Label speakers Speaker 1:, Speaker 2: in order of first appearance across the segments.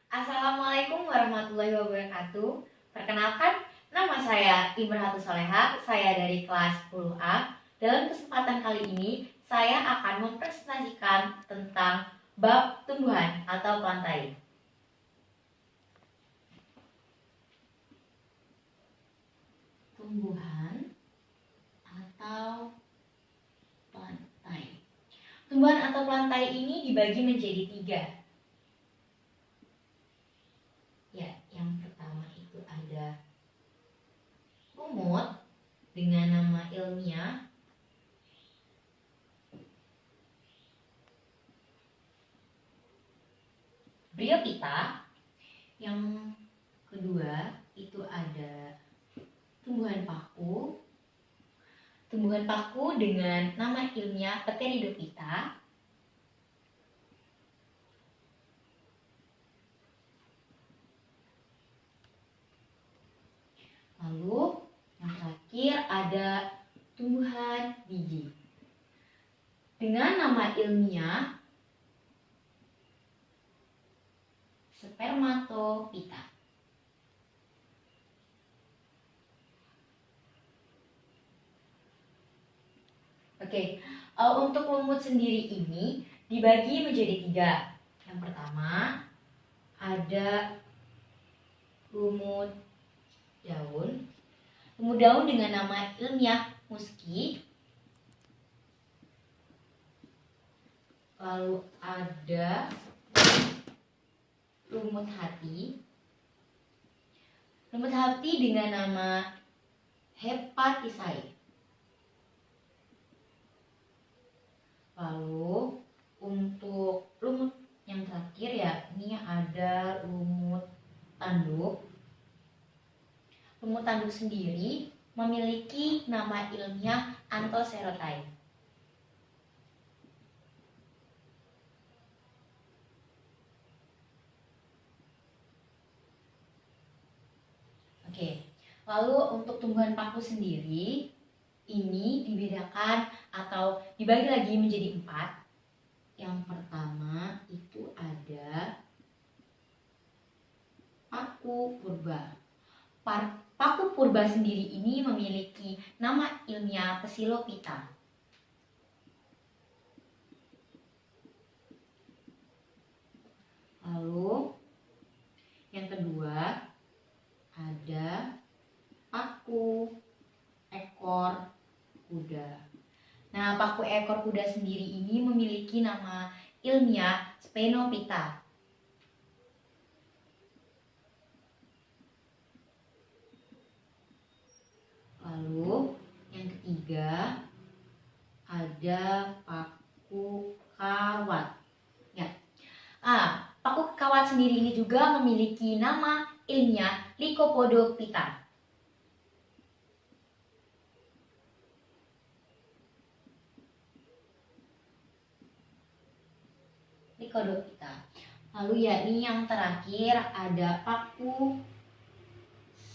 Speaker 1: Assalamualaikum warahmatullahi wabarakatuh. Perkenalkan, nama saya Imrahatus Soleha, saya dari kelas 10A. Dalam kesempatan kali ini, saya akan mempresentasikan tentang bab tumbuhan atau plantae. Tumbuhan atau plantae. Tumbuhan atau plantae ini dibagi menjadi 3. Ya, yang pertama itu ada lumut dengan nama ilmiah Bryophyta. Yang kedua itu ada tumbuhan paku. Tumbuhan paku dengan nama ilmiah Pteridophyta. Lalu yang terakhir ada tumbuhan biji dengan nama ilmiah Spermatophyta. Oke, untuk lumut sendiri ini dibagi menjadi 3. Yang pertama ada lumut daun. Lumut daun dengan nama ilmiah Musci. Lalu ada lumut hati. Lumut hati dengan nama Hepatisae. Lalu untuk lumut yang terakhir ya, ini ada lumut tanduk. Lumut tanduk sendiri memiliki nama ilmiah Anthocerotae. Oke, lalu untuk tumbuhan paku sendiri ini dibedakan atau dibagi lagi menjadi 4. Yang pertama itu ada paku purba. Paku purba sendiri ini memiliki nama ilmiah Psilophyta. Lalu yang kedua ada paku ekor kuda. Nah, paku ekor kuda sendiri ini memiliki nama ilmiah Sphenophyta. Lalu yang ketiga ada paku kawat. Ya. Paku kawat sendiri ini juga memiliki nama ilmiah Lycopodophyta. Lalu ya, ini yang terakhir ada paku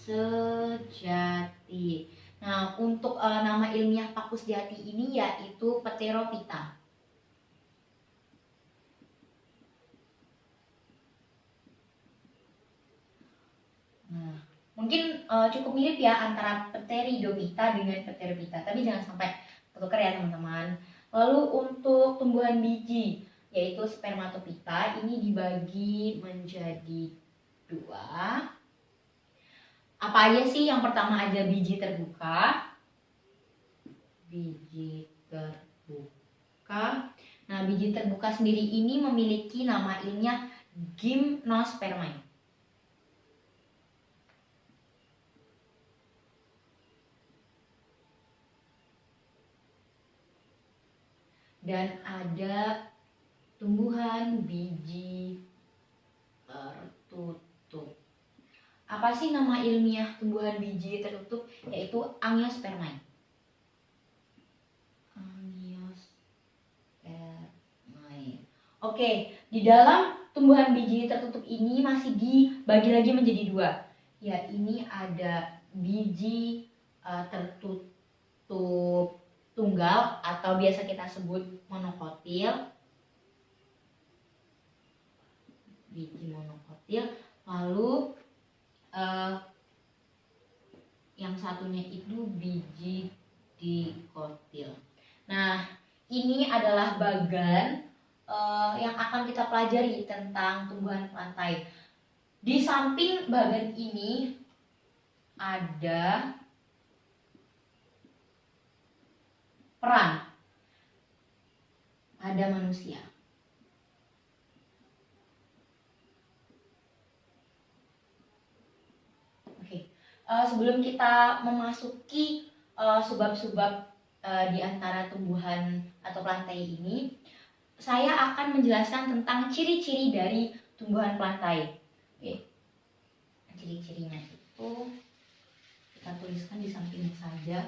Speaker 1: sejati. Nah, untuk nama ilmiah paku sejati ini yaitu Pterophyta. Nah, mungkin cukup mirip ya antara Pteridophyta dengan Pterophyta, tapi jangan sampai ketukar ya teman-teman. Lalu untuk tumbuhan biji yaitu Spermatophyta ini dibagi menjadi 2. Apa aja sih? Yang pertama ada biji terbuka. Biji terbuka. Nah, biji terbuka sendiri ini memiliki nama ilmiah Gymnospermae. Dan ada tumbuhan biji tertutup. Apa sih nama ilmiah tumbuhan biji tertutup? Yaitu Angiospermae. Angiospermae. Oke, di dalam tumbuhan biji tertutup ini masih dibagi lagi menjadi 2. Ya, ini ada biji tertutup tunggal atau biasa kita sebut monokotil. biji monokotil. Lalu yang satunya itu biji dikotil. Nah, ini adalah bagan yang akan kita pelajari tentang tumbuhan pelantai. Di samping bagan ini ada peran, ada manusia. Oke, sebelum kita memasuki sebab-sebab di antara tumbuhan atau pelantai ini, saya akan menjelaskan tentang ciri-ciri dari tumbuhan pelantai. Oke. Ciri-cirinya itu kita tuliskan di samping saja.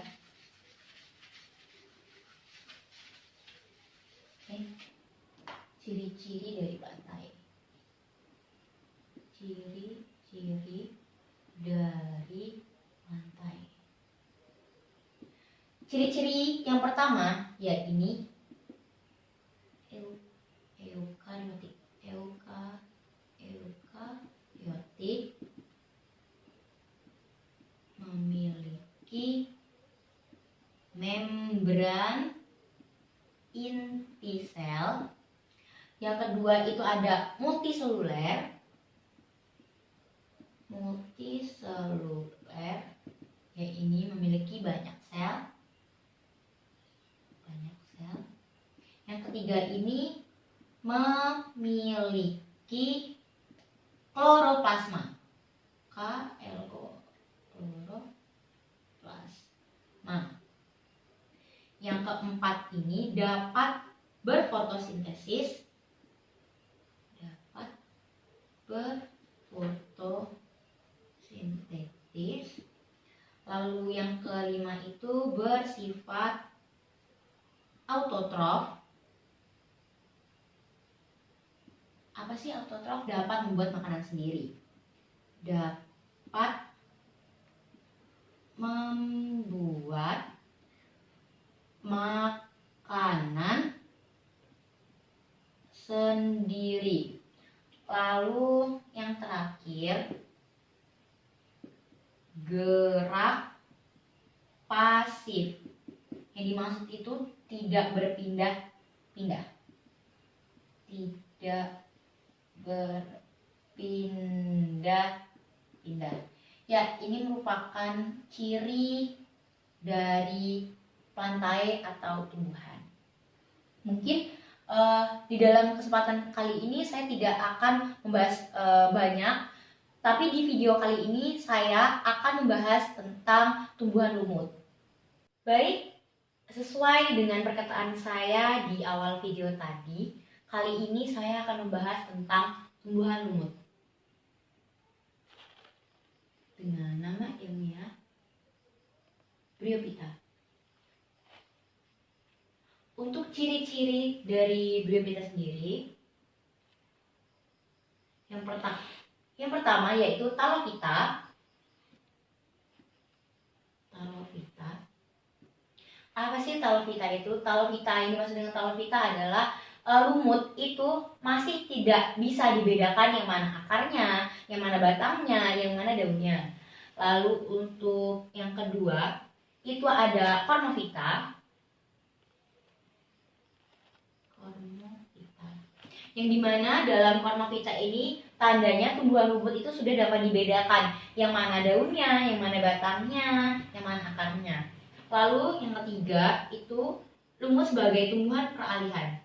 Speaker 1: Oke. Ciri-ciri dari pelantai. Ciri-ciri dari pelantai. Ciri-ciri yang pertama ya ini eukariotik. Eukariotik memiliki membran inti sel. Yang kedua itu ada multiseluler. Ya ini memiliki banyak sel. Yang ketiga ini memiliki kloroplasma. Kloroplasma. Yang keempat ini dapat berfotosintesis. Lalu yang kelima itu bersifat autotrof. Apa sih autotrof? Dapat membuat makanan sendiri. Dapat membuat makanan sendiri. Lalu yang terakhir, gerak pasif. Yang dimaksud itu tidak berpindah-pindah. Tidak berpindah-pindah. Ya, ini merupakan ciri dari pelantai atau tumbuhan. Mungkin di dalam kesempatan kali ini saya tidak akan membahas banyak, tapi di video kali ini saya akan membahas tentang tumbuhan lumut. Baik, sesuai dengan perkataan saya di awal video tadi, kali ini saya akan membahas tentang tumbuhan lumut dengan nama ilmiah Bryophyta. Untuk ciri-ciri dari Bryophyta sendiri, yang pertama yaitu talophyta. Apa sih talophyta itu? Talophyta ini, maksud dengan talophyta adalah lumut itu masih tidak bisa dibedakan yang mana akarnya, yang mana batangnya, yang mana daunnya. Lalu untuk yang kedua itu ada cornophyta. Yang dimana dalam cornophyta ini tandanya tumbuhan lumut itu sudah dapat dibedakan yang mana daunnya, yang mana batangnya, yang mana akarnya. Lalu yang ketiga itu lumut sebagai tumbuhan peralihan.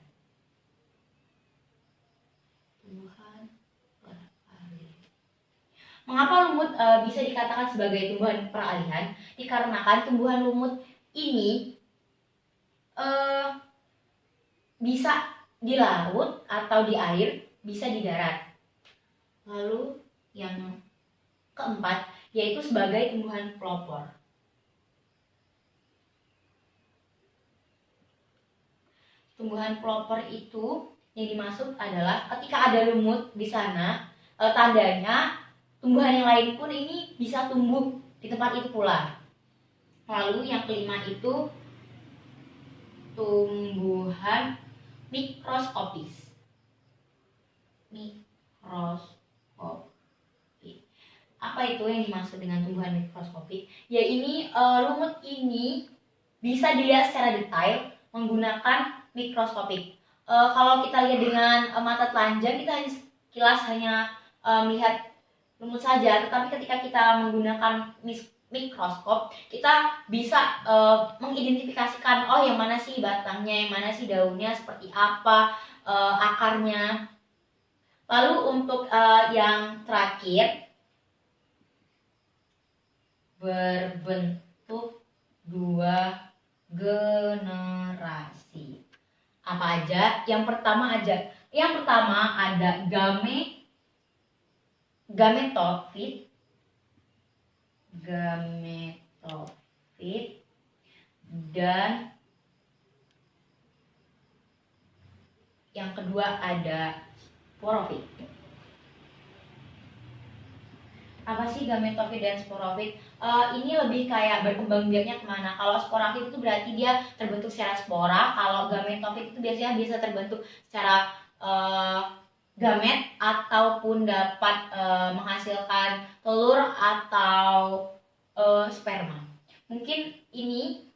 Speaker 1: Mengapa lumut bisa dikatakan sebagai tumbuhan peralihan? Dikarenakan tumbuhan lumut ini bisa di laut atau di air, bisa di darat. Lalu yang keempat yaitu sebagai tumbuhan pelopor. Tumbuhan pelopor itu yang dimaksud adalah ketika ada lumut di sana, tandanya tumbuhan yang lain pun ini bisa tumbuh di tempat itu pula. Lalu yang kelima itu tumbuhan mikroskopis. mikroskopik. Apa itu yang dimaksud dengan tumbuhan mikroskopik? Ya ini lumut ini bisa dilihat secara detail menggunakan mikroskopik. Kalau kita lihat dengan mata telanjang, kita hanya sekilas hanya melihat lumut saja, tetapi ketika kita menggunakan mikroskop, kita bisa mengidentifikasikan yang mana sih batangnya, yang mana sih daunnya, seperti apa akarnya. Lalu untuk yang terakhir, berbentuk dua generasi. Apa aja? Yang pertama ada gametofit, dan yang kedua ada sporofit. Apa sih gametofit dan sporofit? Ini lebih kayak berkembang biaknya kemana. Kalau sporofit itu berarti dia terbentuk secara spora. Kalau gametofit itu biasanya bisa terbentuk secara gamet ataupun dapat menghasilkan telur atau sperma. Mungkin ini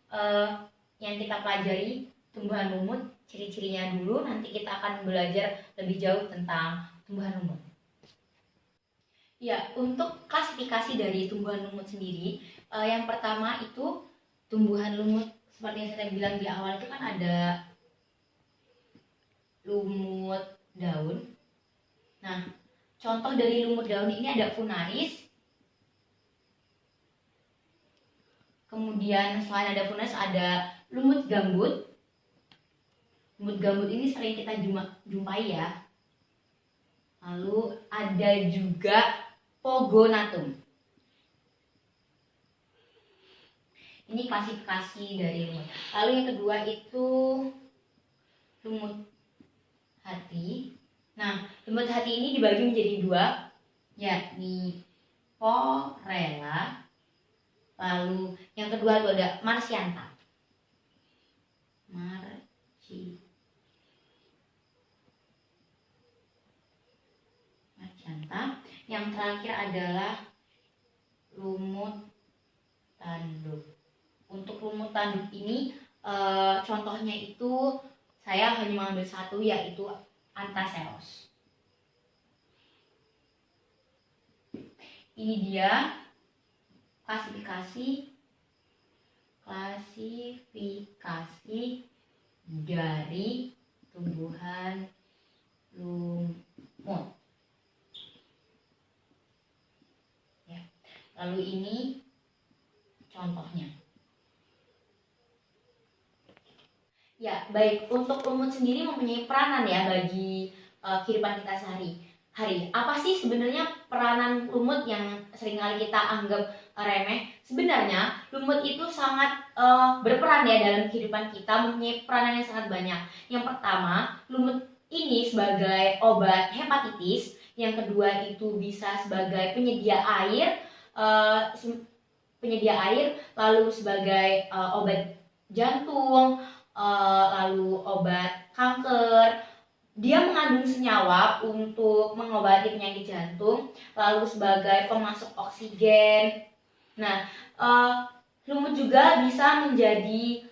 Speaker 1: yang kita pelajari tumbuhan lumut, ciri-cirinya dulu. Nanti kita akan belajar lebih jauh tentang tumbuhan lumut. Ya, untuk klasifikasi dari tumbuhan lumut sendiri, yang pertama itu tumbuhan lumut seperti yang saya bilang di awal itu kan ada lumut daun. Nah, contoh dari lumut daun ini ada Funaris. Kemudian selain ada Funaris ada lumut gambut. Lumut gambut ini sering kita jumpai ya. Lalu ada juga Pogonatum. Ini klasifikasi dari lumut. Lalu yang kedua itu lumut hati. Nah, lumut hati ini dibagi menjadi dua, yakni Porella. Lalu yang kedua itu ada Marcianta. Yang terakhir adalah lumut tanduk. Untuk lumut tanduk ini contohnya itu saya hanya mengambil satu, yaitu Anthraceros. Ini dia klasifikasi dari tumbuhan lumut. Lalu ini contohnya. Ya, baik. Untuk lumut sendiri mempunyai peranan ya bagi kehidupan kita sehari-hari. Apa sih sebenarnya peranan lumut yang seringkali kita anggap remeh? Sebenarnya lumut itu sangat berperan ya dalam kehidupan kita, mempunyai peranan yang sangat banyak. Yang pertama, lumut ini sebagai obat hepatitis. Yang kedua itu bisa sebagai penyedia air, lalu sebagai obat jantung, lalu obat kanker. Dia mengandung senyawa untuk mengobati penyakit jantung, lalu sebagai pemasok oksigen. Nah, lumut juga bisa menjadi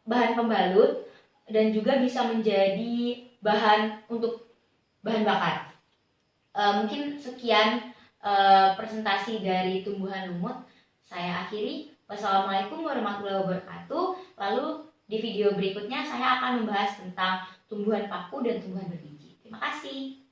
Speaker 1: bahan pembalut dan juga bisa menjadi bahan untuk bahan bakar. Mungkin sekian presentasi dari tumbuhan lumut. Saya akhiri. Wassalamualaikum warahmatullahi wabarakatuh. Lalu di video berikutnya saya akan membahas tentang tumbuhan paku dan tumbuhan berbiji. Terima kasih.